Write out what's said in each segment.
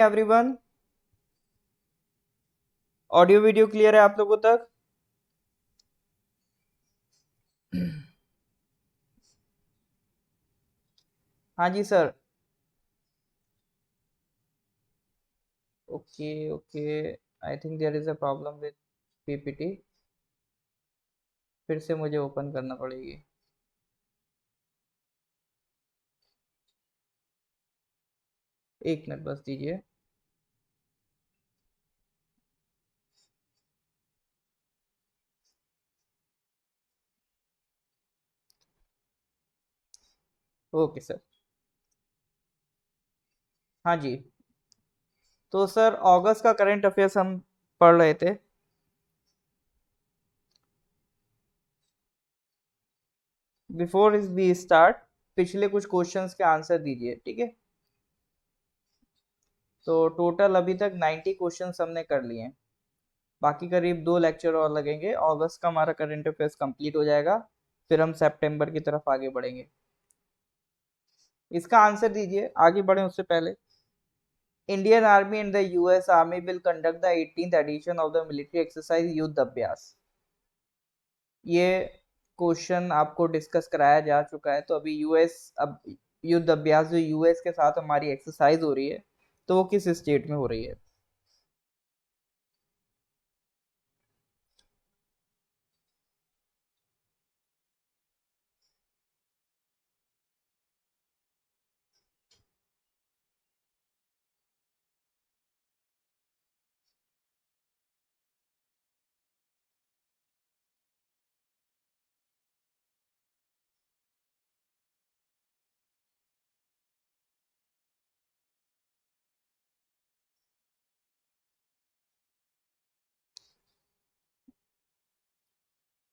Everyone. Audio video clear है आप लोगों तक? हाँ जी sir. Okay okay. I think there is a problem with PPT. फिर से मुझे ओपन करना पड़ेगी। एक मिनट बस दीजिए। Okay sir. हाँ जी। तो सर अगस्त का करंट अफेयर्स हम पढ़ रहे थे। बिफोर इज वी स्टार्ट, पिछले कुछ क्वेश्चंस के आंसर दीजिए, ठीक है? तो टोटल अभी तक 90 क्वेश्चंस हमने कर लिए हैं। बाकी करीब 2 लेक्चर और लगेंगे। अगस्त का हमारा करंट अफेयर्स कंप्लीट हो जाएगा। फिर हम सितंबर की तरफ आगे बढ़ेंगे। इसका आंसर दीजिए, आगे बढ़े उससे पहले। Indian army and the US army will conduct the 18th edition of the military exercise Yudh Abhyas. ये क्वेश्चन आपको डिस्कस कराया जा चुका है। तो अभी यूएस अब युद्ध अभ्यास जो यूएस के साथ हमारी एक्सरसाइज हो रही है, तो वो किस स्टेट में हो रही है?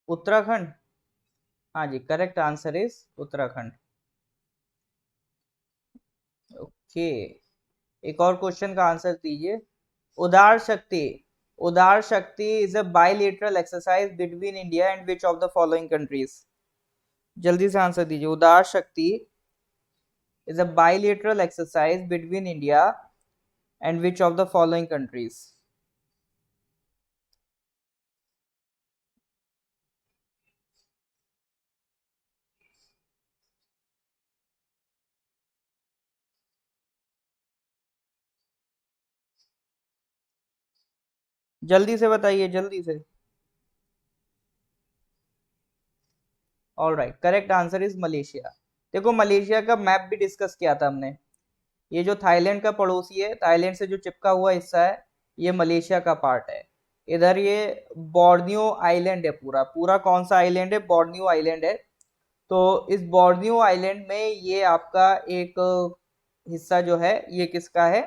उत्तराखंड। हाँ जी, correct answer is Uttarakhand. Okay. एक और क्वेश्चन का आंसर दीजिए। उदार शक्ति। उदार शक्ति is a bilateral exercise between India and which of the following countries? जल्दी से आंसर दीजिए। उदार शक्ति is a bilateral exercise between India and which of the following countries? जल्दी से बताइए, जल्दी से। All right, correct answer is Malaysia. देखो, मलेशिया का मैप भी डिस्कस किया था हमने। ये जो थाईलैंड का पड़ोसी है, थाईलैंड से जो चिपका हुआ हिस्सा है, ये मलेशिया का पार्ट है। इधर ये बोर्नियो आइलैंड है। पूरा पूरा कौन सा आइलैंड है? बोर्नियो आइलैंड है। तो इस बोर्नियो आइलैंड में ये आपका एक हिस्सा जो है, ये किसका है?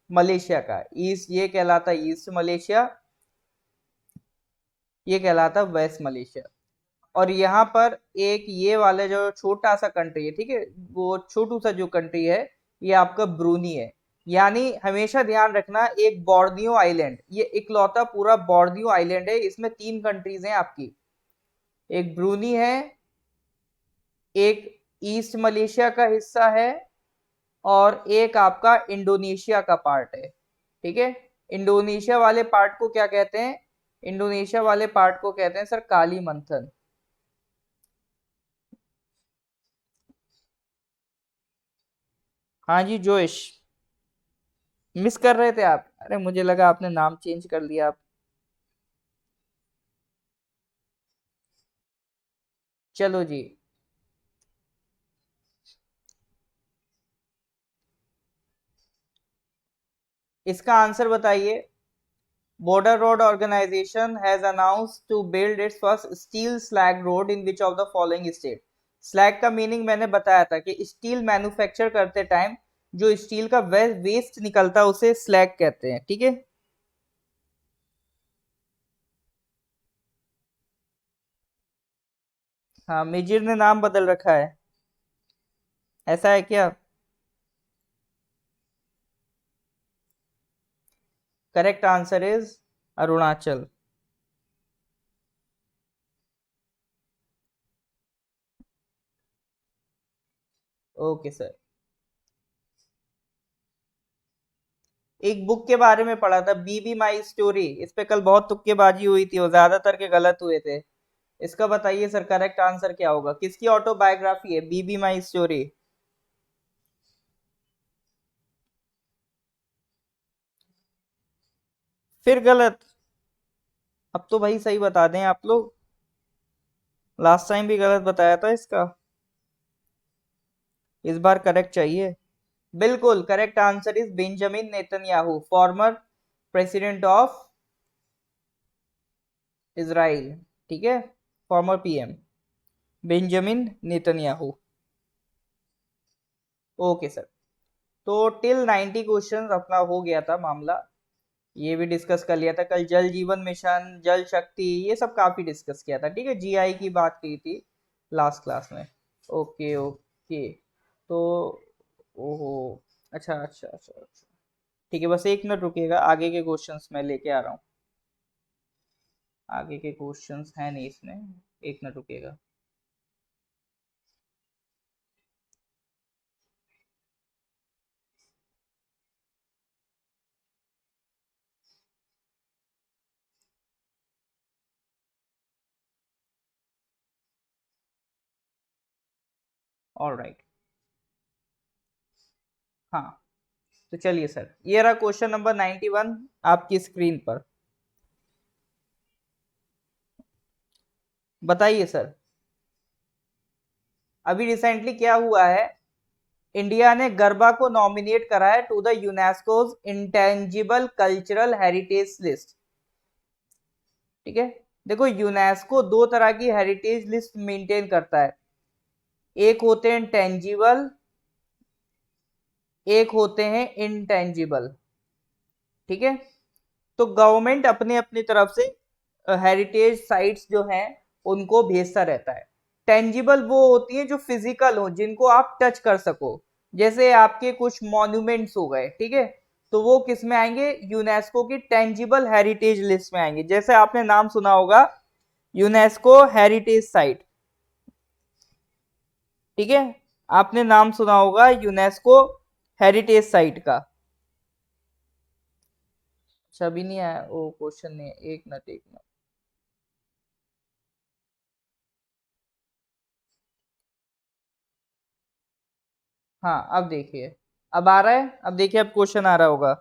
मलेशिया का। ईस्ट ये कहलाता है ईस्ट मलेशिया, ये कहलाता वेस्ट मलेशिया। और यहाँ पर एक ये वाले जो छोटा सा कंट्री है, ठीक है, वो छोटू सा जो कंट्री है, ये आपका ब्रूनी है। यानी हमेशा ध्यान रखना, एक बोर्नियो आइलैंड, ये इकलौता पूरा बोर्नियो आइलैंड है। इसमें 3 कंट्रीज हैं आपकी। एक ब्रूनी है, एक ईस्ट मलेशिया का हिस्सा है, और एक आपका इंडोनेशिया का पार्ट है। ठीक है। इंडोनेशिया वाले पार्ट को क्या कहते हैं? इंडोनेशिया वाले पार्ट को कहते हैं सर काली मंथन। हाँ जी जोश। मिस कर रहे थे आप? अरे मुझे लगा आपने नाम चेंज कर लिया आप। चलो जी। इसका आंसर बताइए। Border road organisation has announced to build its first steel slag road in which of the following state? Slag का मीनिंग मैंने बताया था कि स्टील मैन्युफैक्चर करते टाइम जो स्टील का वेस्ट निकलता है उसे स्लैग कहते हैं, ठीक है। हाँ, मेजिर ने नाम बदल रखा है। ऐसा है क्या? Correct answer is Arunachal. Okay sir. एक बुक के बारे में पढ़ा था, बीबी माई स्टोरी। इस पे कल बहुत तुक्केबाजी हुई थी और ज्यादातर के गलत हुए थे। इसका बताइए सर करेक्ट आंसर क्या होगा, किसकी ऑटोबायोग्राफी है बीबी माई स्टोरी? फिर गलत? अब तो भाई सही बता दें आप लोग, लास्ट टाइम भी गलत बताया था इसका, इस बार करेक्ट चाहिए। बिल्कुल correct answer is Benjamin Netanyahu, former president of Israel. ठीक है, former PM Benjamin Netanyahu. Okay sir. तो टिल 90 क्वेश्चंस अपना हो गया था मामला, ये भी डिस्कस कर लिया था कल, जल जीवन मिशन, जल शक्ति, ये सब काफी डिस्कस किया था। ठीक है, जीआई की बात की थी लास्ट क्लास में। Okay okay. तो ओहो, अच्छा अच्छा अच्छा अच्छा, ठीक है, बस एक मिनट रुकिएगा, आगे के क्वेश्चंस मैं लेके आ रहा हूँ। आगे के क्वेश्चंस हैं नहीं इसमें, एक मिनट रुकिएगा। ऑल राइट, हाँ। तो चलिए सर, ये रहा क्वेश्चन नंबर 91 आपकी स्क्रीन पर। बताइए सर, अभी रिसेंटली क्या हुआ है, इंडिया ने गरबा को नॉमिनेट करा है to the UNESCO's intangible cultural heritage list. ठीक है, देखो यूनेस्को दो तरह की हेरिटेज लिस्ट मेंटेन करता है, एक होते हैं टेंजिबल, एक होते हैं इनटेंजिबल। ठीक है, तो गवर्नमेंट अपने अपनी तरफ से हेरिटेज साइट्स जो हैं उनको भेजता रहता है। टेंजिबल वो होती है जो फिजिकल हो, जिनको आप टच कर सको, जैसे आपके कुछ मॉन्यूमेंट्स हो गए। ठीक है, तो वो किस में आएंगे, यूनेस्को की टेंजिबल हेरिटेज लिस्ट में आएंगे। जैसे आपने नाम सुना होगा यूनेस्को हेरिटेज साइट। ठीक है, आपने नाम सुना होगा यूनेस्को हेरिटेज साइट का। अच्छा अभी नहीं आया वो क्वेश्चन, नहीं, एक मिनट एक मिनट। हाँ अब देखिए, अब आ रहा है, अब देखिए, अब क्वेश्चन आ रहा होगा,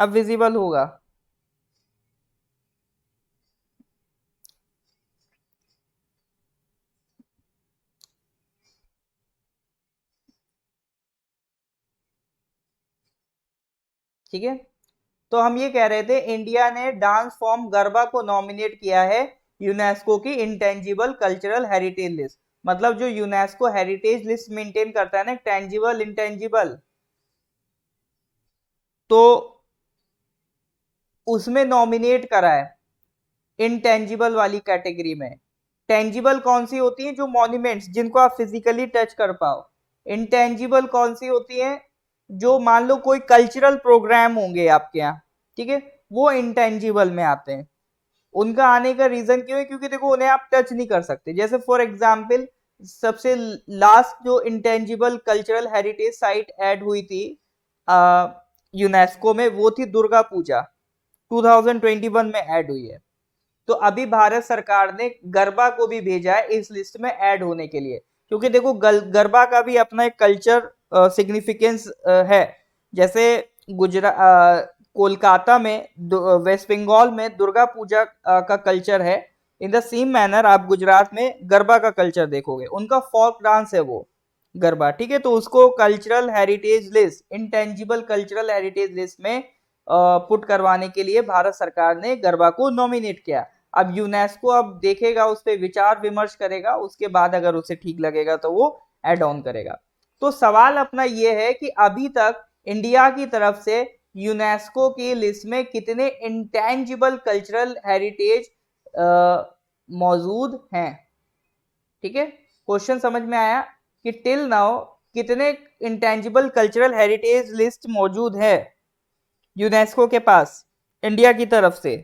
अब विजिबल होगा। ठीक है, तो हम ये कह रहे थे इंडिया ने डांस फॉर्म गरबा को नॉमिनेट किया है यूनेस्को की इंटेंजिबल कल्चरल हेरिटेज लिस्ट। मतलब जो यूनेस्को हेरिटेज लिस्ट मेंटेन करता है ना, टेंजिबल इंटेंजिबल, तो उसमें नॉमिनेट करा है इनटेंजिबल वाली कैटेगरी में। टेंजिबल कौन सी होती है, जो मॉन्यूमेंट्स जिनको आप फिजिकली टच कर पाओ। इनटेंजिबल कौन सी होती है, जो मान लो कोई कल्चरल प्रोग्राम होंगे आपके यहाँ, ठीक है, वो इंटेंजिबल में आते हैं। उनका आने का रीजन क्यों है, क्योंकि देखो उन्हें आप टच नहीं कर सकते। जैसे फॉर एग्जाम्पल, सबसे लास्ट जो intangible cultural heritage site add हुई थी यूनेस्को में, वो थी दुर्गा पूजा, 2021 में ऐड हुई है। तो अभी भारत सरकार ने गरबा को भी भेजा है इस लिस्ट में ऐड होने के लिए, क्योंकि देखो गरबा का भी अपना एक कल्चर सिग्निफिकेंस है। जैसे गुजरात, कोलकाता में, वेस्ट बंगाल में दुर्गा पूजा का कल्चर है, इन द सेम मैनर आप गुजरात में गरबा का कल्चर देखोगे, उनका फोक डांस है वो गरबा। ठीक है, तो उसको cultural heritage list, intangible cultural heritage list में पुट करवाने के लिए भारत सरकार ने गरबा को नॉमिनेट किया। अब यूनेस्को अब देखेगा, उस पर विचार विमर्श करेगा, उसके बाद अगर उसे ठीक लगेगा तो वो एड ऑन करेगा। तो सवाल अपना ये है कि अभी तक इंडिया की तरफ से यूनेस्को की लिस्ट में कितने इंटेंजिबल कल्चरल हेरिटेज मौजूद हैं। ठीक है, क्वेश्चन समझ में आया कि टिल नाउ कितने इंटेंजिबल कल्चरल हेरिटेज लिस्ट मौजूद है यूनेस्को के पास इंडिया की तरफ से?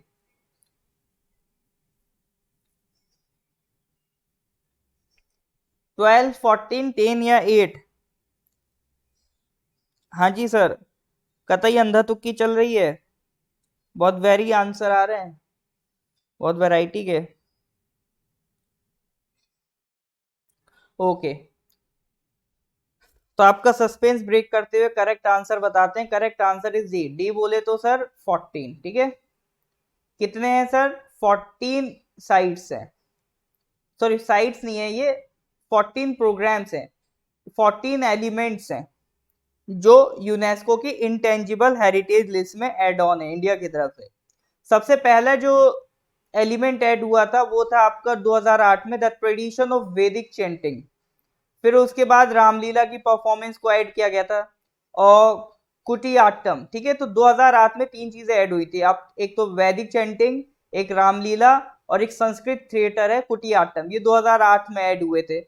12, 14, 10 या 8? हाँ जी सर। कतई अंधा तुक्की चल रही है, बहुत वेरी आंसर आ रहे हैं, बहुत वैरायटी के। ओके, तो आपका सस्पेंस ब्रेक करते हुए करेक्ट आंसर बताते हैं। Correct answer is D. D बोले तो सर 14, ठीक है। कितने हैं सर? 14 साइट्स हैं, सॉरी साइट्स नहीं है ये, 14 प्रोग्राम्स हैं, 14 एलिमेंट्स हैं जो यूनेस्को की इंटेंजिबल हेरिटेज लिस्ट में एड ऑन है इंडिया की तरफ से। सबसे पहला जो एलिमेंट ऐड हुआ था वो था आपका 2008 में, द ट्रेडिशन ऑफ वैदिक चेंटिंग। फिर उसके बाद रामलीला की परफॉर्मेंस को ऐड किया गया था, और कुटियाट्टम, ठीक है। तो 2008 में तीन चीजें ऐड हुई थी, आप एक तो वैदिक चैंटिंग, एक रामलीला, और एक संस्कृत थिएटर है कुटियाट्टम, ये 2008 में ऐड हुए थे।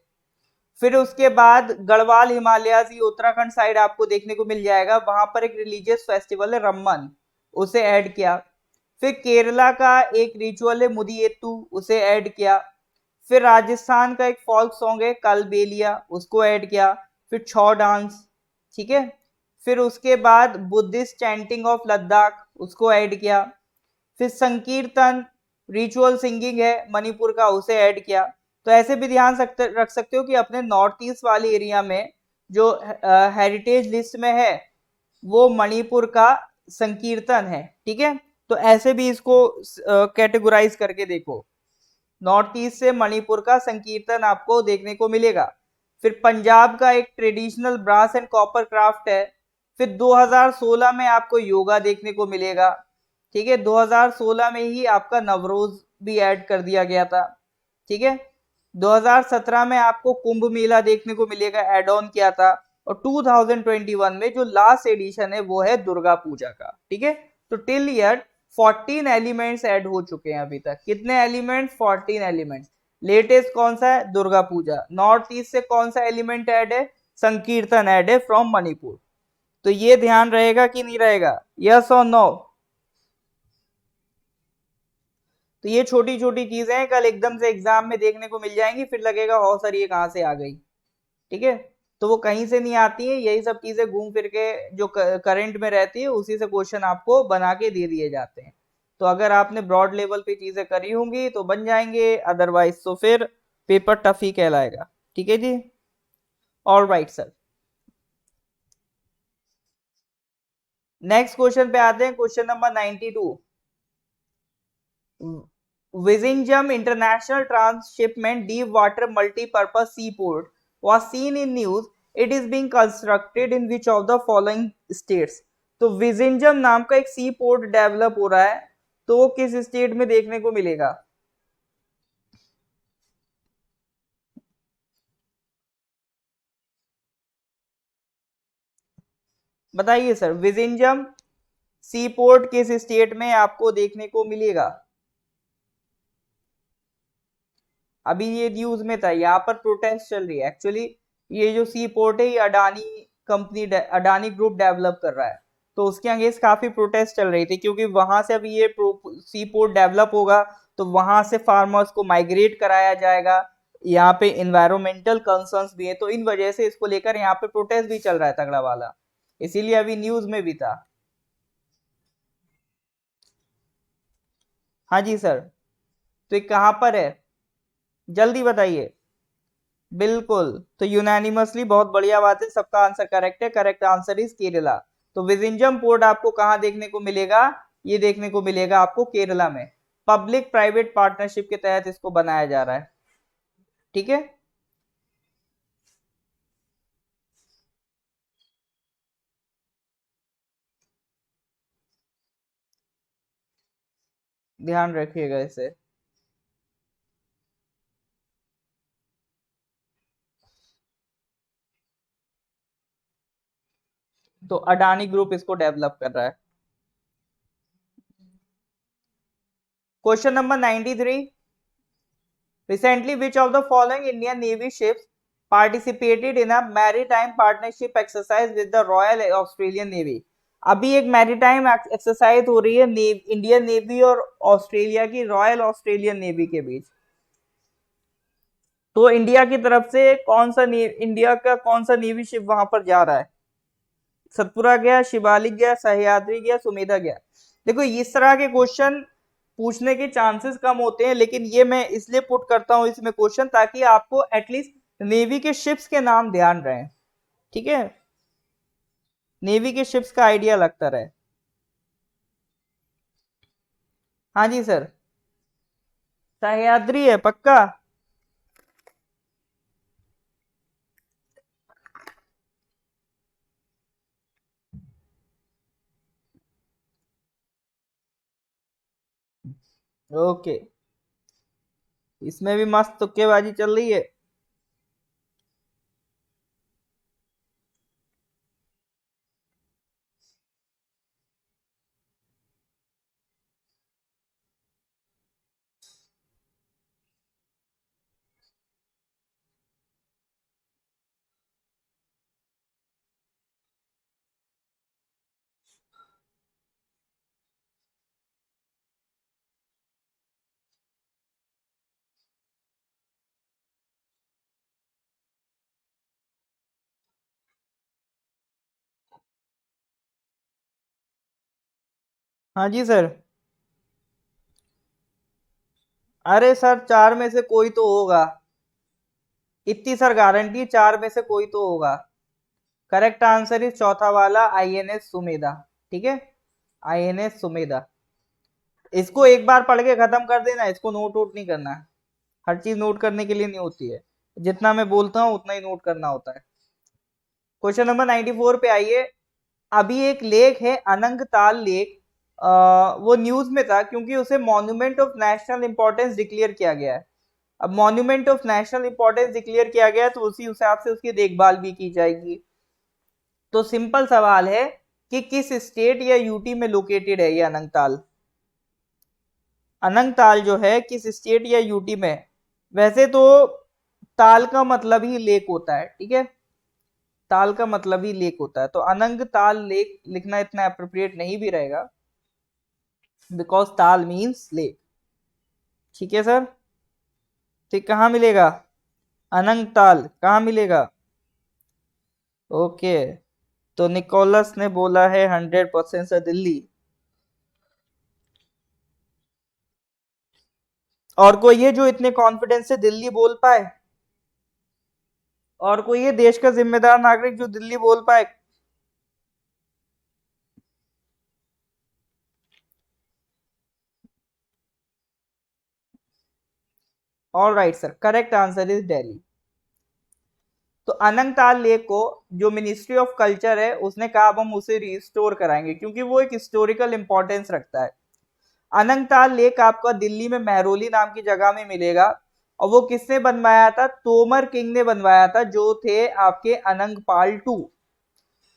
फिर उसके बाद गढ़वाल हिमालयाज, ये उत्तराखंड साइड आपको देखने को मिल जाएगा, वहां पर एक रिलीजियस फेस्टिवल है रम्मन, उसे ऐड किया। फिर केरला का एक रिचुअल है मुदियेत्तू, उसे ऐड किया। फिर राजस्थान का एक फोल्क सॉन्ग है कालबेलिया, उसको ऐड किया। फिर छौ डांस, ठीक है। फिर उसके बाद बुद्धिस्ट चैंटिंग ऑफ लद्दाख, उसको ऐड किया। फिर संकीर्तन रिचुअल सिंगिंग है मणिपुर का, उसे ऐड किया। तो ऐसे भी ध्यान रख सकते हो कि अपने नॉर्थ ईस्ट वाले एरिया में जो हेरिटेज लिस्ट में है वो मणिपुर का संकीर्तन है, ठीक है। तो ऐसे भी इसको कैटेगराइज करके देखो, नॉर्थ ईस्ट से मणिपुर का संकीर्तन आपको देखने को मिलेगा। फिर पंजाब का एक traditional brass and copper craft है। फिर 2016 में आपको योगा देखने को मिलेगा, ठीक है। 2016 में ही आपका नवरोज भी ऐड कर दिया गया था, ठीक है। 2017 में आपको कुंभ मेला देखने को मिलेगा, एड ऑन किया था। और 2021 में जो लास्ट एडिशन है वो है दुर्गा पूजा का, ठीक है। तो टिल ईयर 14 एलिमेंट्स ऐड हो चुके हैं अभी तक। कितने एलिमेंट्स? 14 एलिमेंट्स। लेटेस्ट कौन सा है? दुर्गा पूजा। नॉर्थ ईस्ट से कौन सा एलिमेंट ऐड है? संकीर्तन ऐड है फ्रॉम मणिपुर। तो ये ध्यान रहेगा कि नहीं रहेगा? यस और नो? तो ये छोटी छोटी चीजें हैं, कल एकदम से एग्जाम में देखने को मिल जाएंगी, फिर लगेगा हो सर ये कहाँ से आ गई, ठीक है। तो वो कहीं से नहीं आती है, यही सब चीजें घूम फिर के जो करंट में रहती है उसी से क्वेश्चन आपको बना के दे दिए जाते हैं। तो अगर आपने ब्रॉड लेवल पे चीजें करी होंगी तो बन जाएंगे, अदरवाइज तो फिर पेपर टफ ही कहलाएगा, ठीक है जी। All right sir, next question पे आते हैं, question number 92। Vizhinjam International Transshipment Deep Water Multi-Purpose Seaport was seen in news. It is being constructed in which of the following states? तो विजिंजम नाम का एक सी पोर्ट डेवलप हो रहा है, तो वो किस स्टेट में देखने को मिलेगा? बताइए सर, विजिंजम सी पोर्ट किस स्टेट में आपको देखने को मिलेगा? अभी ये न्यूज में था, यहाँ पर प्रोटेस्ट चल रही है एक्चुअली। ये जो सी पोर्ट है ये Adani company, Adani group develop कर रहा है, तो उसके अगेंस्ट काफी प्रोटेस्ट चल रही थी, क्योंकि वहां से अभी ये सी पोर्ट डेवलप होगा तो वहां से फार्मर्स को माइग्रेट कराया जाएगा। यहाँ पे इन्वायरमेंटल कंसर्न्स भी है, तो इन वजह से इसको लेकर यहाँ पे प्रोटेस्ट भी चल रहा है तगड़ा वाला, इसीलिए अभी न्यूज में भी था। हाँ जी सर, तो ये कहाँ पर है? जल्दी बताइए। बिल्कुल, तो यूनानिमसली बहुत बढ़िया बात है, सबका आंसर करेक्ट है। Correct answer is Kerala. तो विजिंजम पोर्ट आपको कहां देखने को मिलेगा? ये देखने को मिलेगा आपको केरला में, पब्लिक प्राइवेट पार्टनरशिप के तहत इसको बनाया जा रहा है, ठीक है। ध्यान रखिएगा इसे। तो अडानी ग्रुप इसको डेवलप कर रहा है। Question number 93। Recently, which of the following Indian Navy ships participated in a maritime partnership exercise with the Royal Australian Navy? अभी एक मैरीटाइम एक्सरसाइज हो रही है इंडियन नेवी और ऑस्ट्रेलिया की, रॉयल ऑस्ट्रेलियन नेवी के बीच। तो इंडिया की तरफ से कौन सा इंडिया का कौन सा नेवी शिप वहां पर जा रहा है? सतपुरा गया, शिवालिक गया, सह्याद्री गया, सुमेधा गया। देखो इस तरह के क्वेश्चन पूछने के चांसेस कम होते हैं, लेकिन ये मैं इसलिए पुट करता हूं इसमें क्वेश्चन ताकि आपको एटलीस्ट नेवी के शिप्स के नाम ध्यान रहे। ठीक है, नेवी के शिप्स का आइडिया लगता रहे। हाँ जी सर, सह्याद्री है पक्का। ओके, इसमें भी मस्त तुक्केबाजी चल रही है। हाँ जी सर। अरे सर, चार में से कोई तो होगा, इतनी सर गारंटी, चार में से कोई तो होगा। करेक्ट आंसर इज चौथा वाला, आईएनएस सुमेधा। ठीक है, आईएनएस सुमेधा। इसको एक बार पढ़ के खत्म कर देना, इसको नोट वोट नहीं करना है। हर चीज नोट करने के लिए नहीं होती है, जितना मैं बोलता हूँ उतना ही नोट करना होता है। क्वेश्चन नंबर 94 पे आइए। अभी एक लेक है अनंगताल लेक, वो न्यूज में था क्योंकि उसे monument of national importance declare किया गया है। अब monument of national importance declare किया गया है तो उसी हिसाब से उसकी देखभाल भी की जाएगी। तो सिंपल सवाल है कि किस स्टेट या यूटी में लोकेटेड है ये अनंगताल। अनंगताल जो है किस स्टेट या यूटी में है? वैसे तो ताल का मतलब ही लेक होता है, ठीक है, ताल का मतलब ही लेक होता है, तो अनंग ताल लेक लिखना इतना अप्रोप्रिएट नहीं भी रहेगा, बिकॉज ताल मीन्स लेक। ठीक है सर, ठीक, कहाँ मिलेगा अनंग ताल, कहाँ मिलेगा? ओके, तो निकोलस ने बोला है 100% से दिल्ली। और कोई है जो इतने कॉन्फिडेंस से दिल्ली बोल पाए? और कोई है देश का जिम्मेदार नागरिक जो दिल्ली बोल पाए? All right sir, correct answer is Delhi. तो अनंगताल लेक को जो मिनिस्ट्री ऑफ कल्चर है उसने कहा अब हम उसे रिस्टोर कराएंगे क्योंकि वो एक हिस्टोरिकल इंपॉर्टेंस रखता है। अनंगताल लेक आपका दिल्ली में महरौली नाम की जगह में मिलेगा, और वो किसने बनवाया था? तोमर किंग ने बनवाया था, जो थे आपके अनंगपाल टू।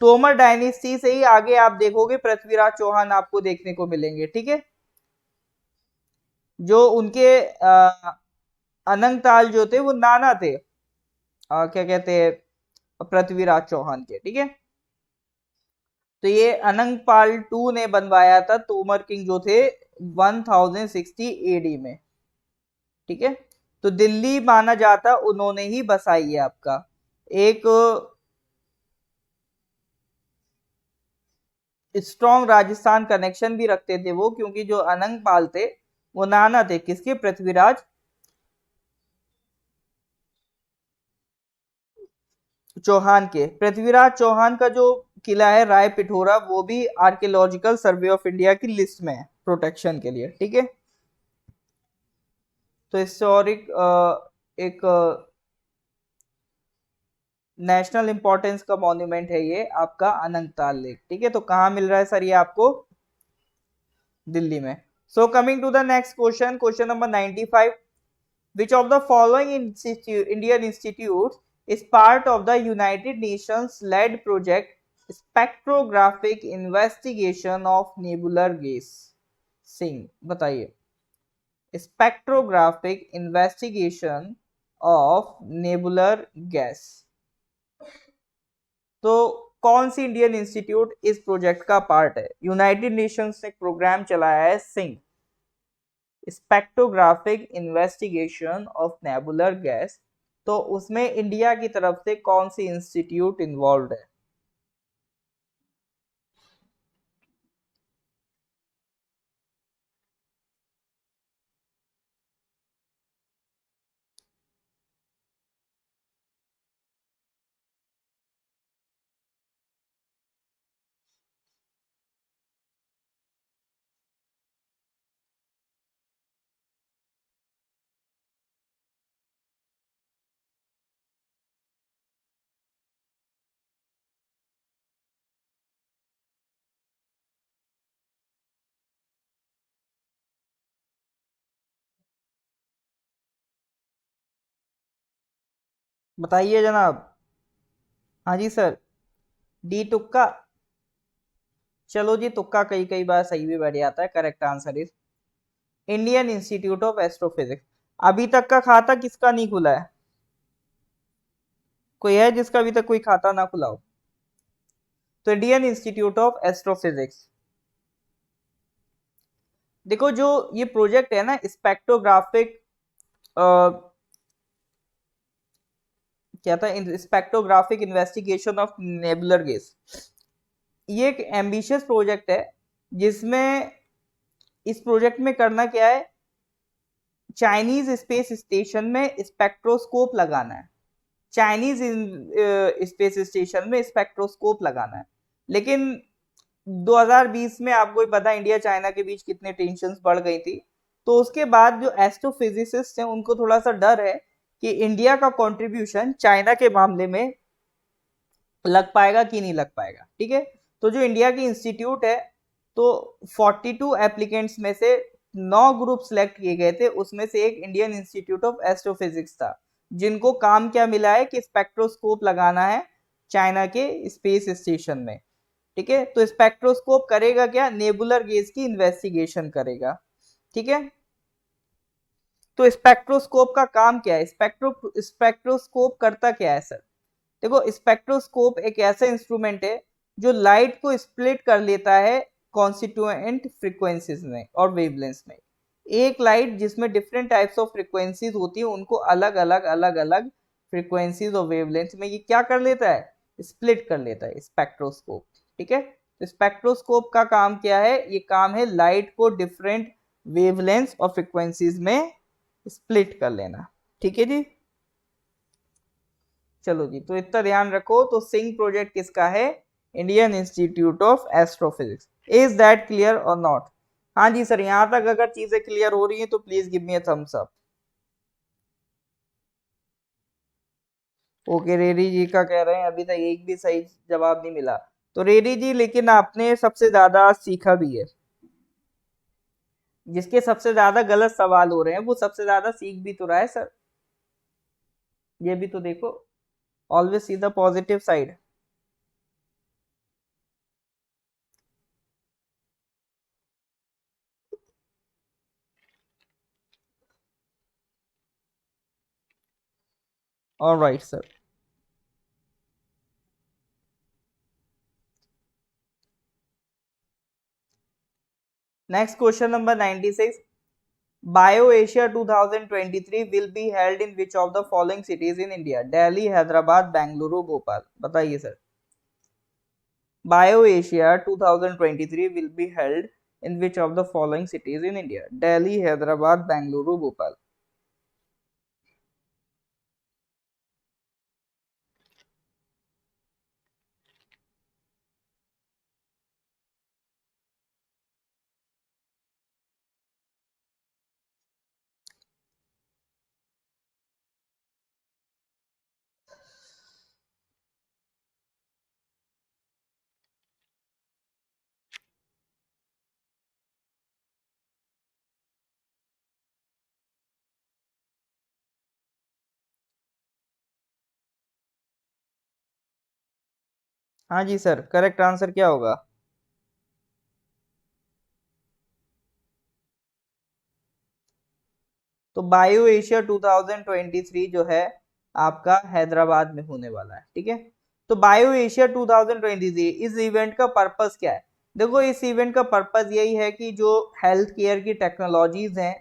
तोमर डायनेस्टी से ही आगे आप देखोगे पृथ्वीराज चौहान आपको देखने को मिलेंगे। ठीक है, जो उनके अनंगताल जो थे वो नाना थे, क्या कहते हैं, पृथ्वीराज चौहान के। ठीक है, तो ये अनंगपाल टू ने बनवाया था, तोमर किंग जो थे 1060 एडी में। ठीक है, तो दिल्ली माना जाता उन्होंने ही बसाई है आपका। एक स्ट्रॉन्ग राजस्थान कनेक्शन भी रखते थे वो, क्योंकि जो अनंगपाल थे वो नाना थे किसके? पृथ्वीराज चौहान के। पृथ्वीराज चौहान का जो किला है राय पिथौरा, वो भी आर्कियोलॉजिकल सर्वे ऑफ इंडिया की लिस्ट में है प्रोटेक्शन के लिए। ठीक है, तो हिस्टोरिक एक नेशनल इंपॉर्टेंस का मॉन्यूमेंट है ये आपका अनंतताल लेक। ठीक है, तो कहाँ मिल रहा है सर ये आपको? दिल्ली में। So coming to the next question, question number 95। Which of the following Indian institutes is part of the United Nations led project spectrographic investigation of nebular gas? Singh बताइए, spectrographic investigation of nebular gas। तो कौन सी Indian institute इस project का part है? United Nations ने एक programme चलाया है Singh, spectrographic investigation of nebular gas, तो उसमें इंडिया की तरफ से कौन सी इंस्टीट्यूट इन्वॉल्व है? बताइए जनाब। हाँ जी सर। डी तुक्का। चलो जी, तुक्का कई कई बार सही भी बैठ जाता है। Correct answer is Indian institute of astrophysics. अभी तक का खाता किसका नहीं खुला है? कोई है जिसका अभी तक कोई खाता ना खुला हो? तो इंडियन इंस्टीट्यूट ऑफ एस्ट्रोफिजिक्स। देखो जो ये प्रोजेक्ट है ना, स्पेक्ट्रोग्राफिक क्या था, spectrographic investigation of nebular gas, ये एक एम्बिशियस प्रोजेक्ट है जिसमें इस प्रोजेक्ट में करना क्या है, चाइनीज स्पेस स्टेशन में स्पेक्ट्रोस्कोप लगाना है। चाइनीज स्पेस स्टेशन में स्पेक्ट्रोस्कोप लगाना है। लेकिन 2020 में आपको ही पता है इंडिया चाइना के बीच कितने टेंशन बढ़ गई थी। तो उसके बाद जो एस्ट्रोफिजिसिस्ट हैं उनको थोड़ा सा डर है कि इंडिया का कंट्रीब्यूशन चाइना के मामले में लग पाएगा कि नहीं लग पाएगा। ठीक है, तो जो इंडिया की इंस्टीट्यूट है, तो 42 एप्लीकेंट्स में से 9 ग्रुप सिलेक्ट किए गए थे, उसमें से एक इंडियन इंस्टीट्यूट ऑफ एस्ट्रोफिजिक्स था, जिनको काम क्या मिला है कि स्पेक्ट्रोस्कोप लगाना है चाइना के स्पेस स्टेशन में। ठीक है, तो स्पेक्ट्रोस्कोप करेगा क्या, नेबुलर गेज की इन्वेस्टिगेशन करेगा। ठीक है, तो स्पेक्ट्रोस्कोप का काम क्या है, स्पेक्ट्रोस्कोप करता क्या है सर? देखो, स्पेक्ट्रोस्कोप एक ऐसा इंस्ट्रूमेंट है जो लाइट को स्प्लिट कर लेता है कॉन्स्टिट्यूएंट फ्रीक्वेंसीज में और वेवलेंथ्स में। एक लाइट जिसमें डिफरेंट टाइप्स ऑफ फ्रीक्वेंसीज होती है, उनको अलग अलग अलग अलग फ्रीक्वेंसीज और वेवलेंथ में ये क्या कर लेता है, स्प्लिट कर लेता है स्पेक्ट्रोस्कोप। ठीक है, तो स्पेक्ट्रोस्कोप का काम क्या है, ये काम है लाइट को डिफरेंट वेवलेंथ और फ्रीक्वेंसीज में स्प्लिट कर लेना। ठीक है जी। चलो जी, तो इतना ध्यान रखो। तो सिंग प्रोजेक्ट किसका है, Indian institute of astrophysics. Is that clear और नॉट? हाँ जी सर, यहां तक अगर चीजें क्लियर हो रही हैं तो please give me a thumbs up. Okay, ready जी का कह रहे हैं अभी तक एक भी सही जवाब नहीं मिला। तो रेडी जी, लेकिन आपने सबसे ज्यादा सीखा भी है। जिसके सबसे ज्यादा गलत सवाल हो रहे हैं वो सबसे ज्यादा सीख भी तो रहा है सर। ये भी तो देखो, always see the positive side. Alright sir. Next question number 96। Bio Asia 2023 will be held in which of the following cities in India? Delhi, Hyderabad, Bangalore, Bhopal। बताइए sir. Bio Asia 2023 will be held in which of the following cities in India? Delhi, Hyderabad, Bangalore, Bhopal। हाँ जी sir, correct answer क्या होगा? तो bio Asia 2023 जो है आपका हैदराबाद में होने वाला है। ठीक है, तो बायो एशिया 2023 इस इवेंट का पर्पस क्या है? देखो, इस इवेंट का पर्पस यही है कि जो हेल्थ केयर की टेक्नोलॉजीज हैं,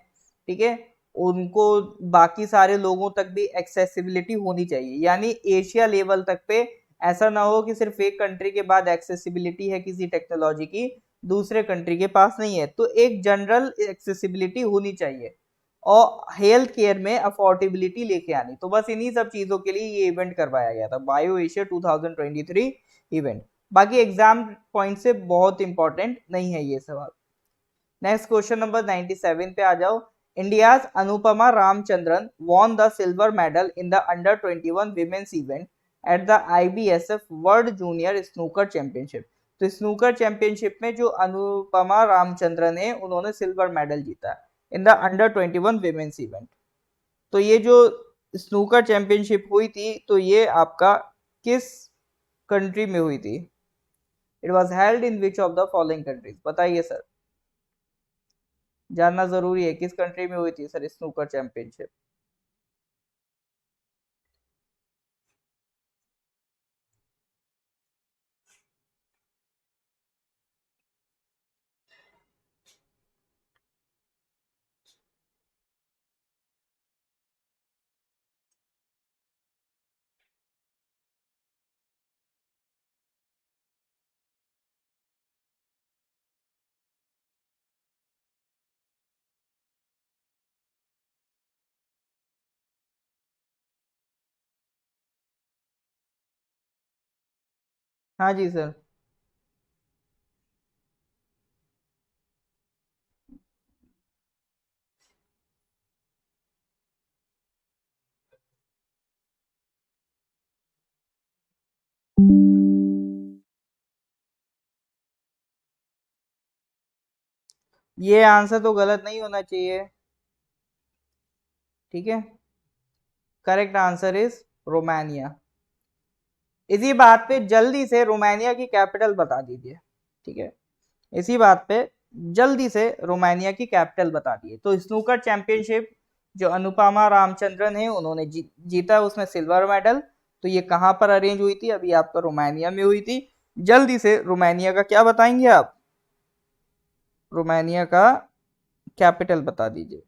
ठीक है, उनको बाकी सारे लोगों तक भी एक्सेसिबिलिटी होनी चाहिए। यानी एशिया लेवल तक पे ऐसा ना हो कि सिर्फ एक कंट्री के बाद एक्सेसिबिलिटी है किसी टेक्नोलॉजी की, दूसरे कंट्री के पास नहीं है। तो एक जनरल एक्सेसिबिलिटी होनी चाहिए और हेल्थ केयर में अफोर्डेबिलिटी लेके आनी। तो बस इन्हीं सब चीजों के लिए ये इवेंट करवाया गया था, बायो एशिया 2023 इवेंट। बाकी एग्जाम पॉइंट से बहुत इंपॉर्टेंट नहीं है ये सवाल। नेक्स्ट क्वेश्चन नंबर 97 पे आ जाओ। India's Anupama Ramachandran won the silver medal in the under 21 women's event at the IBSF world junior snooker championship. तो स्नूकर चैंपियनशिप में जो अनुपमा रामचंद्रन है उन्होंने सिल्वर मेडल जीता in the under 21 women's event. तो ये जो स्नूकर चैंपियनशिप हुई थी तो ये आपका किस कंट्री में हुई थी? It was held in which of the following countries, बताइए सर, जानना जरूरी है, किस कंट्री में हुई थी सर स्नूकर चैंपियनशिप? हाँ जी सर। ये आंसर तो गलत नहीं होना चाहिए, ठीक है। Correct answer is Romania. इसी बात पे जल्दी से रोमानिया की कैपिटल बता दीजिए, ठीक है। इसी बात पे जल्दी से रोमानिया की कैपिटल बता दिए। तो स्नूकर चैंपियनशिप जो अनुपमा रामचंद्रन है उन्होंने जीता, उसमें सिल्वर मेडल। तो ये कहाँ पर अरेंज हुई थी? अभी आपका रोमानिया में हुई थी। जल्दी से रोमानिया का क्या बताएंगे आप? रोमानिया का कैपिटल बता दीजिए।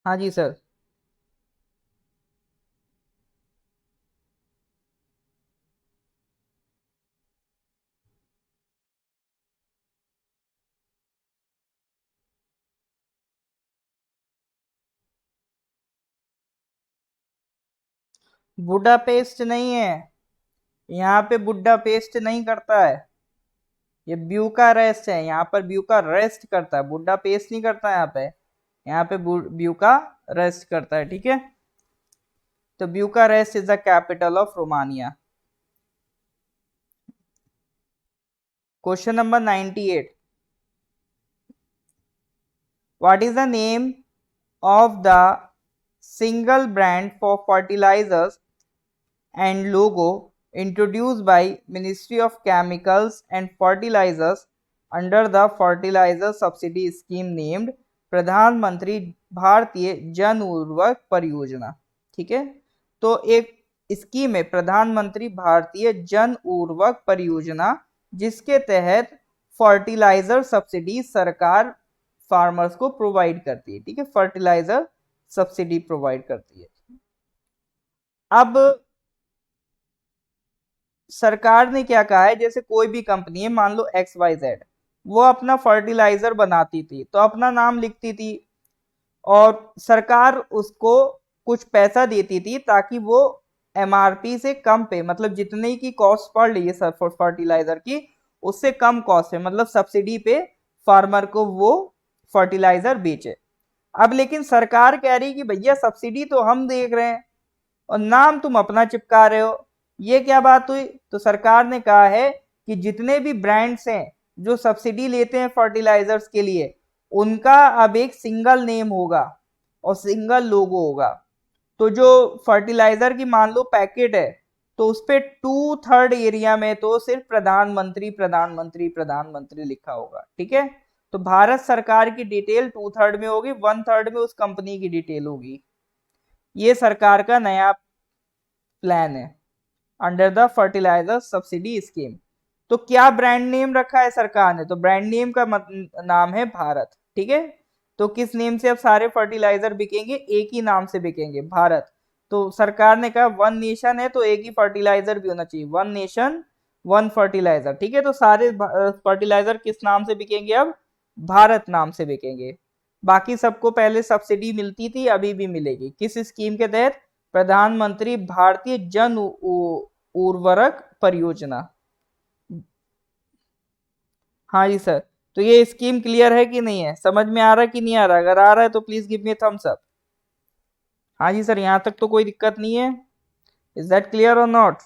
हाँ जी सर। बुड्ढा पेस्ट नहीं है, यहाँ पे बुड्ढा पेस्ट नहीं करता है, ये ब्यूका रेस्ट है। यहाँ पर ब्यूका रेस्ट करता है, बुड्ढा पेस्ट नहीं करता यहाँ पे। यहाँ पे ब्यूका रेस्ट करता है, ठीक है। तो Bucharest is the capital of Romania. Question number 98, what is the name of the single brand for fertilizers and logo introduced by Ministry of Chemicals and Fertilizers under the fertilizer subsidy scheme named प्रधानमंत्री भारतीय जन उर्वरक परियोजना, ठीक है। तो एक scheme है प्रधानमंत्री भारतीय जन उर्वरक परियोजना, जिसके तहत फर्टिलाइजर सब्सिडी सरकार फार्मर्स को प्रोवाइड करती है, ठीक है। फर्टिलाइजर सब्सिडी प्रोवाइड करती है। अब सरकार ने क्या कहा है, जैसे कोई भी कंपनी है, मान लो XYZ, वो अपना फर्टिलाइजर बनाती थी तो अपना नाम लिखती थी, और सरकार उसको कुछ पैसा देती थी ताकि वो MRP से कम पे, मतलब जितने की कॉस्ट पड़ रही है फर्टिलाइजर की, उससे कम कॉस्ट है, मतलब सब्सिडी पे फार्मर को वो फर्टिलाइजर बेचे। अब लेकिन सरकार कह रही कि भैया सब्सिडी तो हम देख रहे हैं और नाम तुम अपना चिपका रहे हो, ये क्या बात हुई? तो सरकार ने कहा है कि जितने भी ब्रांड्स हैं जो सब्सिडी लेते हैं फर्टिलाइजर्स के लिए, उनका अब एक सिंगल नेम होगा और सिंगल लोगो होगा। तो जो फर्टिलाइजर की मान लो पैकेट है, तो उस पे 2/3 एरिया में तो सिर्फ प्रधानमंत्री प्रधानमंत्री प्रधानमंत्री लिखा होगा, ठीक है। तो भारत सरकार की डिटेल 2/3 में होगी, 1/3 में उस कंपनी की डिटेल होगी। ये सरकार का नया प्लान है under the fertiliser subsidy scheme. तो क्या ब्रांड नेम रखा है सरकार ने? तो ब्रांड नेम का नाम है भारत, ठीक है। तो किस नेम से अब सारे फर्टिलाइजर बिकेंगे? एक ही नाम से बिकेंगे, भारत। तो सरकार ने कहा वन नेशन है तो एक ही फर्टिलाइजर भी होना चाहिए, वन नेशन वन फर्टिलाइजर, ठीक है। तो सारे फर्टिलाइजर किस नाम से बिकेंगे? अब भारत नाम से बिकेंगे। बाकी सबको पहले सब्सिडी मिलती थी, अभी भी मिलेगी। किस स्कीम के तहत? प्रधानमंत्री भारतीय जन उर्वरक परियोजना। हाँ जी सर। तो ये स्कीम क्लियर है कि नहीं है, समझ में आ रहा है कि नहीं आ रहा? अगर आ रहा है तो please give me thumbs up. हाँ जी सर, यहाँ तक तो कोई दिक्कत नहीं है। इज दैट क्लियर और नॉट?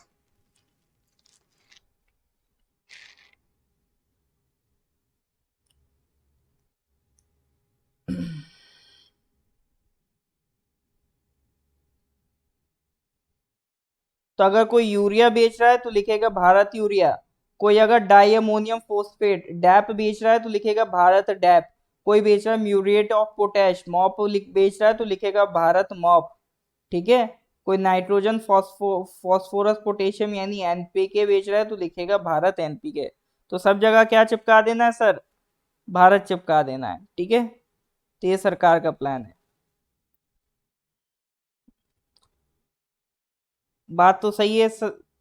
तो अगर कोई यूरिया बेच रहा है तो लिखेगा भारत यूरिया। कोई अगर डाई अमोनियम फोस्फेट डैप बेच रहा है तो लिखेगा भारत डैप। कोई बेच रहा है म्यूरिएट ऑफ पोटैश मॉप बेच रहा है तो लिखेगा भारत मॉप। ठीक है। कोई नाइट्रोजन फॉस्फोरस पोटेशियम यानी एनपीके बेच रहा है तो लिखेगा भारत एनपीके। तो सब जगह क्या चिपका देना है सर? भारत चिपका देना है। ठीक है। तो ये सरकार का प्लान है। बात तो सही है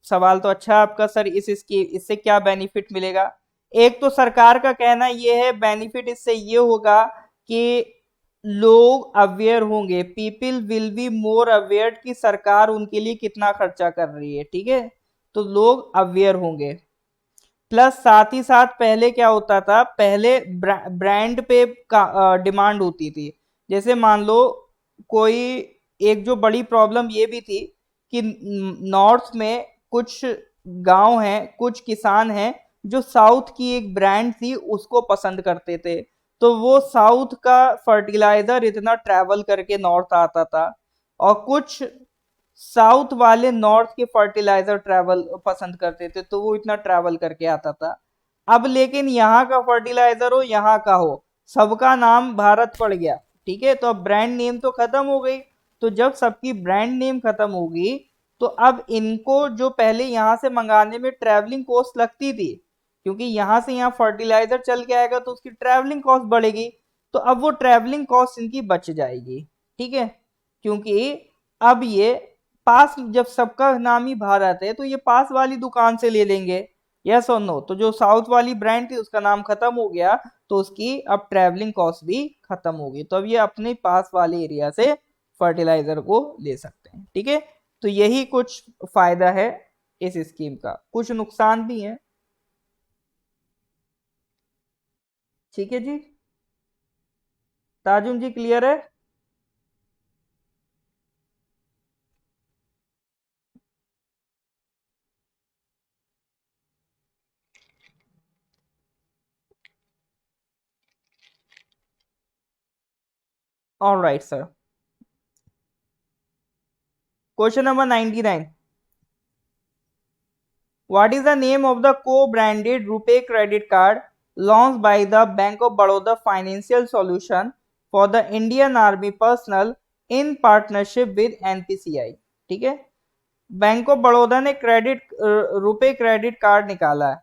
सवाल तो अच्छा है आपका सर। इसकी इससे क्या बेनिफिट मिलेगा? एक तो सरकार का कहना ये है बेनिफिट इससे ये होगा कि लोग अवेयर होंगे, people will be more aware कि सरकार उनके लिए कितना खर्चा कर रही है। ठीक है। तो लोग अवेयर होंगे। प्लस साथ ही साथ पहले क्या होता था, पहले ब्रांड पे डिमांड होती थी। जैसे मान लो कोई, एक जो बड़ी प्रॉब्लम ये भी थी कि नॉर्थ में कुछ गांव हैं, कुछ किसान हैं जो साउथ की एक ब्रांड थी उसको पसंद करते थे। तो वो साउथ का फर्टिलाइजर इतना ट्रैवल करके नॉर्थ आता था, और कुछ साउथ वाले नॉर्थ के फर्टिलाइजर ट्रैवल पसंद करते थे तो वो इतना ट्रैवल करके आता था। अब लेकिन यहाँ का फर्टिलाइजर हो यहाँ का हो, सबका नाम भारत पड़ गया। ठीक है। तो अब ब्रांड नेम तो खत्म हो गई। तो जब सबकी ब्रांड नेम खत्म होगी तो अब इनको जो पहले यहाँ से मंगाने में ट्रैवलिंग कॉस्ट लगती थी, क्योंकि यहाँ से यहाँ फर्टिलाइजर चल के आएगा तो उसकी ट्रैवलिंग कॉस्ट बढ़ेगी। तो अब वो ट्रैवलिंग कॉस्ट इनकी बच जाएगी। ठीक है। क्योंकि अब ये पास, जब सबका नाम ही भारत है तो ये पास वाली दुकान से ले लेंगे। यस और नो? तो जो साउथ वाली ब्रांड थी उसका नाम खत्म हो गया तो उसकी अब ट्रैवलिंग कॉस्ट भी खत्म होगी, तो अब ये अपने पास वाले एरिया से फर्टिलाइजर को ले सकते हैं। ठीक है। तो यही कुछ फायदा है इस स्कीम का, कुछ नुकसान भी है। ठीक है जी। ताजुम जी क्लियर है? All right sir. Question number 99। What is the name of the co-branded RuPay credit card launched by the Bank of Baroda Financial Solution for the Indian Army personnel in partnership with NPCI? ठीक है। Bank of Baroda ने रुपए credit card निकाला है।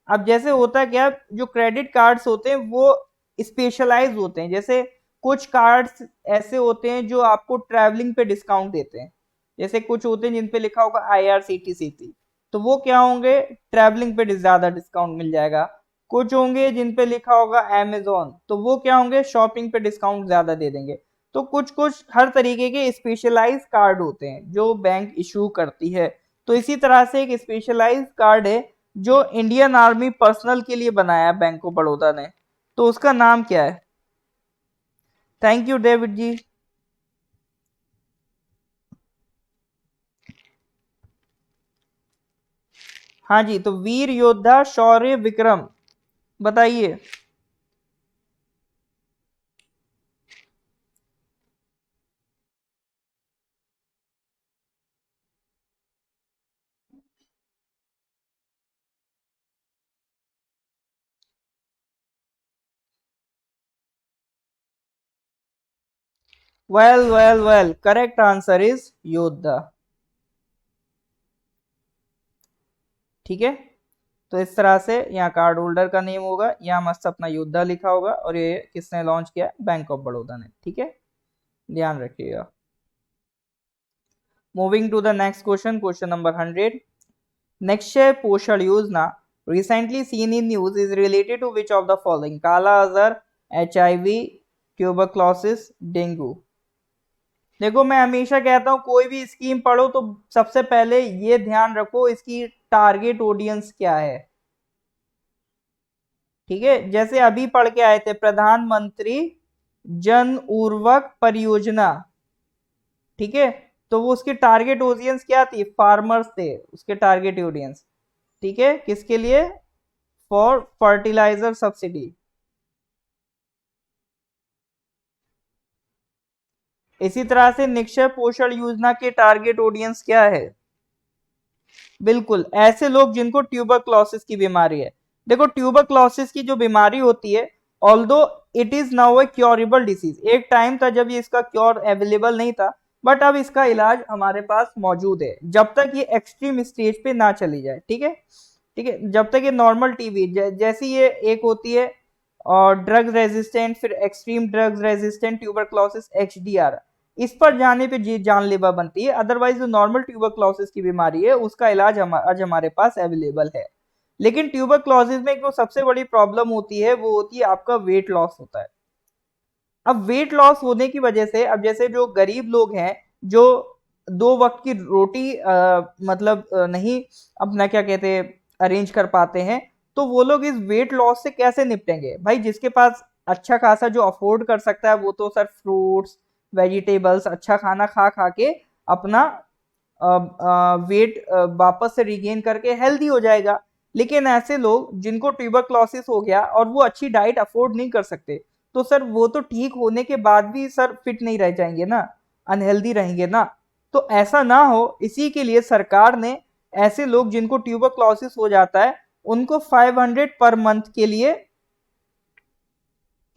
अब जैसे होता है क्या, जो क्रेडिट कार्ड्स होते हैं वो स्पेशलाइज होते हैं। जैसे कुछ कार्ड्स ऐसे होते हैं जो आपको ट्रैवलिंग पे डिस्काउंट देते हैं। जैसे कुछ होते हैं जिन पे लिखा होगा IRCTC, तो वो क्या होंगे, ट्रैवलिंग पे ज्यादा डिस्काउंट मिल जाएगा। कुछ होंगे जिन पे लिखा होगा Amazon, तो वो क्या होंगे, शॉपिंग पे डिस्काउंट ज्यादा दे देंगे। तो कुछ कुछ हर तरीके के स्पेशलाइज कार्ड होते हैं जो बैंक इशू करती है। तो इसी तरह से एक स्पेशलाइज कार्ड है जो इंडियन आर्मी पर्सनल के लिए बनाया बैंक ऑफ बड़ौदा ने। तो उसका नाम क्या है? थैंक यू डेविड जी। हाँ जी, तो वीर योद्धा शौर्य विक्रम, बताइए। Well well well, correct answer is योद्धा। ठीक है। तो इस तरह से यहाँ कार्ड होल्डर का नेम होगा, यहाँ मस्त अपना योद्धा लिखा होगा, और ये किसने लॉन्च किया? बैंक ऑफ बड़ौदा ने। ठीक है। ध्यान रखिएगा। Moving to the next question, question number 100। Next पोषण योजना recently seen in news is related to which of the following? काला अजहर, HIV, ट्यूबरक्लोसिस, डेंगू। देखो मैं हमेशा कहता हूं कोई भी स्कीम पढ़ो तो सबसे पहले ये ध्यान रखो इसकी टारगेट ऑडियंस क्या है। ठीक है, जैसे अभी पढ़ के आए थे प्रधानमंत्री जन उर्वरक परियोजना, ठीक है, तो वो उसकी टारगेट ऑडियंस क्या थी, फार्मर्स थे उसके टारगेट ऑडियंस, ठीक है, किसके लिए, फॉर फर्टिलाइजर सब्सिडी। इसी तरह से निक्षय पोषण योजना के टारगेट ऑडियंस क्या है, बिल्कुल ऐसे लोग जिनको ट्यूबरक्लोसिस की बीमारी है। देखो ट्यूबरक्लोसिस की जो बीमारी होती है, although it is now A curable disease, एक टाइम था जब ये इसका क्योर अवेलेबल नहीं था, बट अब इसका इलाज हमारे पास मौजूद है, जब तक ये एक्सट्रीम स्टेज पे ना चली जाए, ठीक है, ठीक है, जब तक ये नॉर्मल टीबी जैसी ये एक होती है और ड्रग रेजिस्टेंट, फिर extreme drug resistant tuberculosis HDR, इस पर जाने पे जी जानलेवा बनती है। अदरवाइज जो नॉर्मल ट्यूबरक्लोसिस की बीमारी है उसका इलाज आज हमारे पास अवेलेबल है। लेकिन ट्यूबरक्लोसिस में जो सबसे बड़ी प्रॉब्लम होती है वो होती है आपका वेट लॉस होता है। अब वेट लॉस होने की वजह से, अब जैसे जो गरीब लोग हैं जो 2 वक्त की रोटी मतलब नहीं अपना क्या कहते हैं अरेंज कर पाते हैं, तो वो लोग इस वेट लॉस से कैसे निपटेंगे भाई, जिसके पास अच्छा खासा जो अफोर्ड कर सकता है वो तो सर फ्रूट्स वेजिटेबल्स अच्छा खाना खा खा के अपना वेट वापस से रिगेन करके हेल्दी हो जाएगा। लेकिन ऐसे लोग जिनको ट्यूबरक्लोसिस हो गया और वो अच्छी डाइट अफोर्ड नहीं कर सकते, तो सर वो तो ठीक होने के बाद भी सर फिट नहीं रह जाएंगे ना, अनहेल्दी रहेंगे ना। तो ऐसा ना हो, इसी के लिए सरकार ने ऐसे लोग जिनको ट्यूबरक्लोसिस हो जाता है उनको 500 पर मंथ के लिए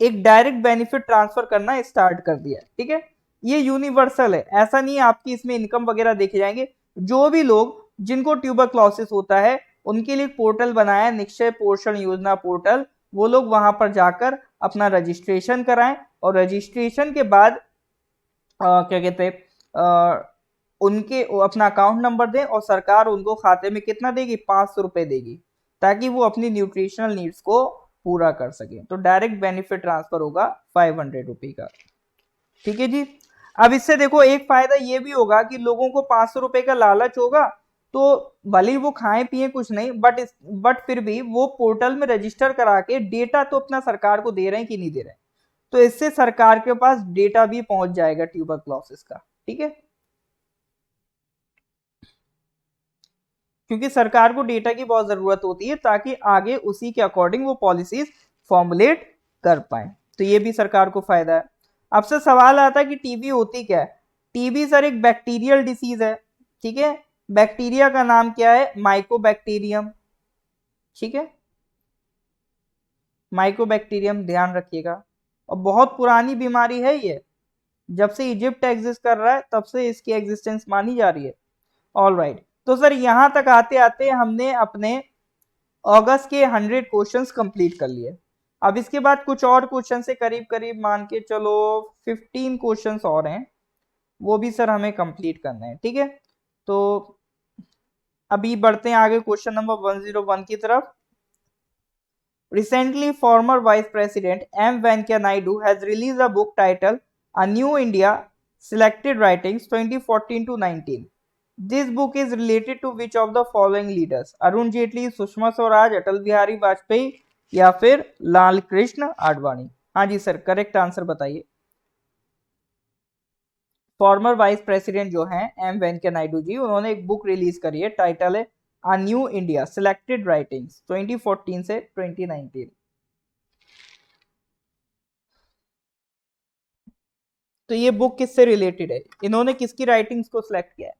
एक डायरेक्ट बेनिफिट ट्रांसफर करना स्टार्ट कर दिया है, ठीक है। ये यूनिवर्सल है, ऐसा नहीं है आपकी इसमें इनकम वगैरह देखे जाएंगे। जो भी लोग जिनको ट्यूबरक्लोसिस होता है उनके लिए पोर्टल बनाया निक्षय पोषण योजना पोर्टल, वो लोग वहां पर जाकर अपना रजिस्ट्रेशन कराएं और रजिस्ट्रेशन के बाद क्या कहते हैं उनके अपना अकाउंट नंबर दें और सरकार उनको खाते में कितना देगी, 500 रुपए देगी, ताकि वो अपनी न्यूट्रिशनल नीड्स को पूरा कर सके। तो डायरेक्ट बेनिफिट ट्रांसफर होगा 500 रुपए का, ठीक है जी। अब इससे देखो एक फायदा ये भी होगा कि लोगों को 500 रुपए का लालच होगा, तो भले ही वो खाएं पिए कुछ नहीं, बट फिर भी वो पोर्टल में रजिस्टर करा के डेटा तो अपना सरकार को दे रहे हैं कि नहीं दे रहे हैं, तो इससे सरकार के पास डेटा भी पहुंच जाएगा ट्यूबरक्लोसिस का, ठीक है, क्योंकि सरकार को डेटा की बहुत जरूरत होती है ताकि आगे उसी के अकॉर्डिंग वो पॉलिसीज फॉर्मुलेट कर पाए। तो ये भी सरकार को फायदा है। अब से सवाल आता है कि टीबी होती क्या है। टीबी सर एक बैक्टीरियल डिसीज है, ठीक है, बैक्टीरिया का नाम क्या है, माइकोबैक्टीरियम, ठीक है, माइकोबैक्टीरियम ध्यान रखिएगा। और बहुत पुरानी बीमारी है ये, जब से इजिप्ट एग्जिस्ट कर रहा है तब से इसकी एग्जिस्टेंस मानी जा रही है। ऑल राइट, तो सर यहां तक आते आते हमने अपने अगस्त के 100 क्वेश्चंस कंप्लीट कर लिए। अब इसके बाद कुछ और क्वेश्चन से करीब करीब मान के चलो 15 क्वेश्चंस और हैं, वो भी सर हमें कंप्लीट करने हैं, ठीक है। तो अभी बढ़ते हैं आगे क्वेश्चन नंबर 101 की तरफ। Recently, former Vice President M. Venkaiah Naidu has released a book titled A New India Selected Writings 2014 to 19. This book is related to which of the following leaders? Arun Jaitley, Sushma Swaraj, Atal Bihari Vajpayee या फिर लाल कृष्ण आडवाणी। हाँ जी सर, करेक्ट आंसर बताइए। Farmer vice president जो हैं M Venkaiah Naidu ji, उन्होंने एक book release करी है, टाइटल है a new India selected writings 2014 से 2019। तो ये बुक किससे रिलेटेड है, इन्होंने किसकी राइटिंग्स को सिलेक्ट किया है?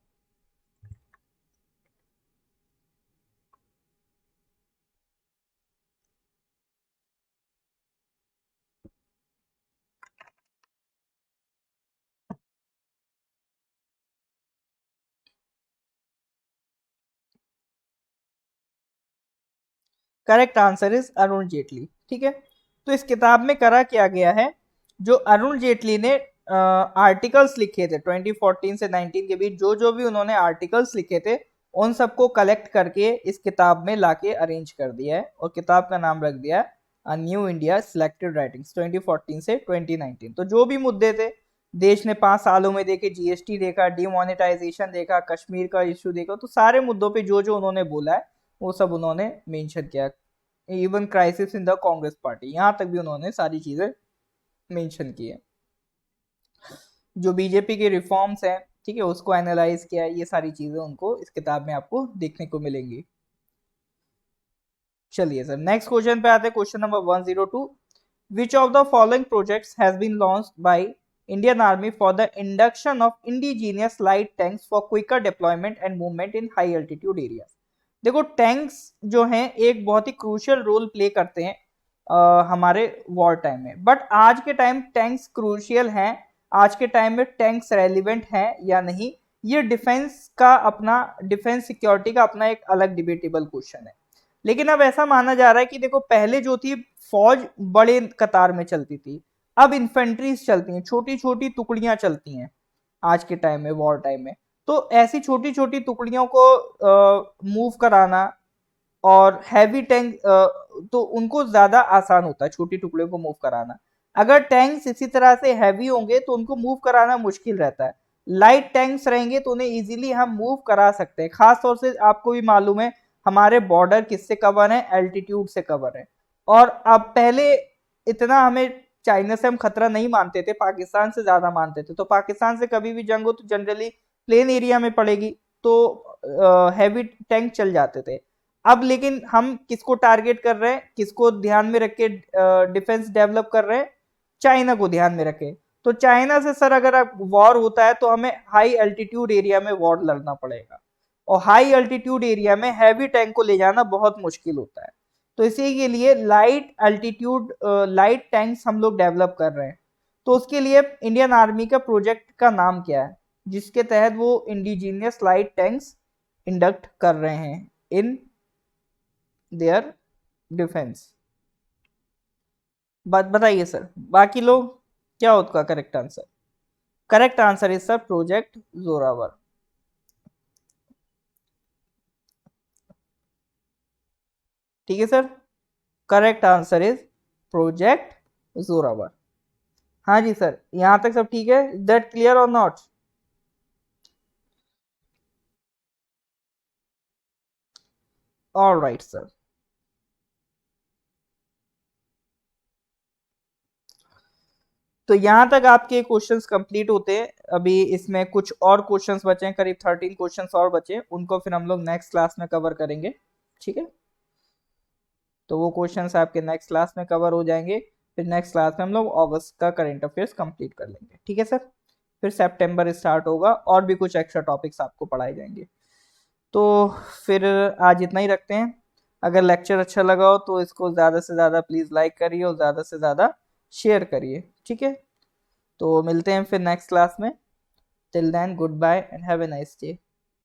Correct answer is Arun Jaitley, ठीक है। तो इस किताब में करा क्या गया है, जो अरुण जेटली ने आर्टिकल्स लिखे थे 2014 से 19 के बीच, जो जो भी उन्होंने आर्टिकल्स लिखे थे उन सबको कलेक्ट करके इस किताब में लाके अरेंज कर दिया है और किताब का नाम रख दिया है a new India selected writings 2014 से 2019। तो जो भी मुद्दे थे देश ने 5 सालों में देखे, जीएसटी देखा, डिमोनेटाइजेशन देखा, कश्मीर का इश्यू देखा, तो सारे मुद्दों पे जो जो उन्होंने बोला है वो सब उन्होंने मेंशन किया। Even crisis in the Congress party, यहाँ तक भी उन्होंने सारी चीजें मेंशन की है। जो बीजेपी के रिफॉर्म्स हैं, ठीक है, उसको एनालाइज किया है, ये सारी चीजें उनको इस किताब में आपको देखने को मिलेंगी। चलिए सर नेक्स्ट क्वेश्चन पे आते हैं, question number 102। Which of the following projects has been launched by Indian army for the induction of indigenous light tanks for quicker deployment and movement in high altitude areas. देखो tanks जो हैं एक बहुत ही crucial role play करते हैं हमारे war time में, but आज के टाइम टैंक्स क्रूशियल हैं, आज के टाइम में टैंक्स रेलिवेंट हैं या नहीं, ये डिफेंस का अपना, डिफेंस सिक्योरिटी का अपना एक अलग डिबेटेबल क्वेश्चन है। लेकिन अब ऐसा माना जा रहा है कि देखो पहले जो थी फौज बड़े कतार में चलती थी, अब इन्फेंट्रीज चलती हैं, छोटी छोटी टुकड़ियां चलती हैं आज के टाइम में, वॉर टाइम में। तो ऐसी छोटी छोटी टुकड़ियों को मूव कराना और हैवी टैंक तो उनको ज्यादा आसान होता है छोटी टुकड़ियों को मूव कराना। अगर टैंक्स इसी तरह से हैवी होंगे तो उनको मूव कराना मुश्किल रहता है। लाइट टैंक्स रहेंगे तो उन्हें इजीली हम मूव करा सकते हैं। खास तौर से आपको भी मालूम है हमारे बॉर्डर किससे कवर है, एल्टीट्यूड से कवर है। और अब पहले इतना हमें चाइना से हम खतरा नहीं मानते थे, पाकिस्तान से ज्यादा मानते थे। तो पाकिस्तान से कभी भी जंग हो तो जनरली प्लेन एरिया में पड़ेगी, तो हैवी टैंक चल जाते थे। अब लेकिन हम किसको टारगेट कर रहे हैं, किसको ध्यान में रख के डिफेंस डेवलप कर रहे हैं, चाइना को ध्यान में रखे। तो चाइना से सर अगर वॉर होता है तो हमें हाई एल्टीट्यूड एरिया में वॉर लड़ना पड़ेगा, और हाई एल्टीट्यूड एरिया में हैवी टैंक को ले जाना बहुत मुश्किल होता है। तो इसी के लिए लाइट एल्टीट्यूड लाइट टैंक्स हम लोग डेवलप कर रहे हैं। तो उसके लिए इंडियन आर्मी का प्रोजेक्ट का नाम क्या है जिसके तहत वो इंडिजीनियस लाइट टैंक्स इंडक्ट कर रहे हैं इन देयर डिफेंस? बात बताइए सर, बाकी लोग क्या होगा correct answer? Correct answer is sir project Zorawar. ठीक है sir, correct answer is project Zorawar. हाँ जी सर, यहां तक सब ठीक है, दैट क्लियर और नॉट? All right sir. तो यहां तक आपके क्वेश्चंस कंप्लीट होते हैं। अभी इसमें कुछ और क्वेश्चंस बचे हैं, करीब 13 क्वेश्चंस और बचे हैं, उनको फिर हम लोग नेक्स्ट क्लास में कवर करेंगे। ठीक है, तो वो क्वेश्चंस आपके नेक्स्ट क्लास में कवर हो जाएंगे। फिर नेक्स्ट क्लास में हम लोग अगस्त का करंट अफेयर्स कंप्लीट कर लेंगे। ठीक है सर, फिर सितंबर स्टार्ट होगा और भी कुछ एक्स्ट्रा टॉपिक्स आपको पढ़ाए जाएंगे। तो फिर आज इतना ही रखते हैं। अगर लेक्चर अच्छा लगा हो तो इसको ज़्यादा से ज़्यादा प्लीज़ लाइक करिए और ज़्यादा से ज़्यादा शेयर करिए। ठीक है, तो मिलते हैं फिर नेक्स्ट क्लास में। Till then goodbye and have a nice day.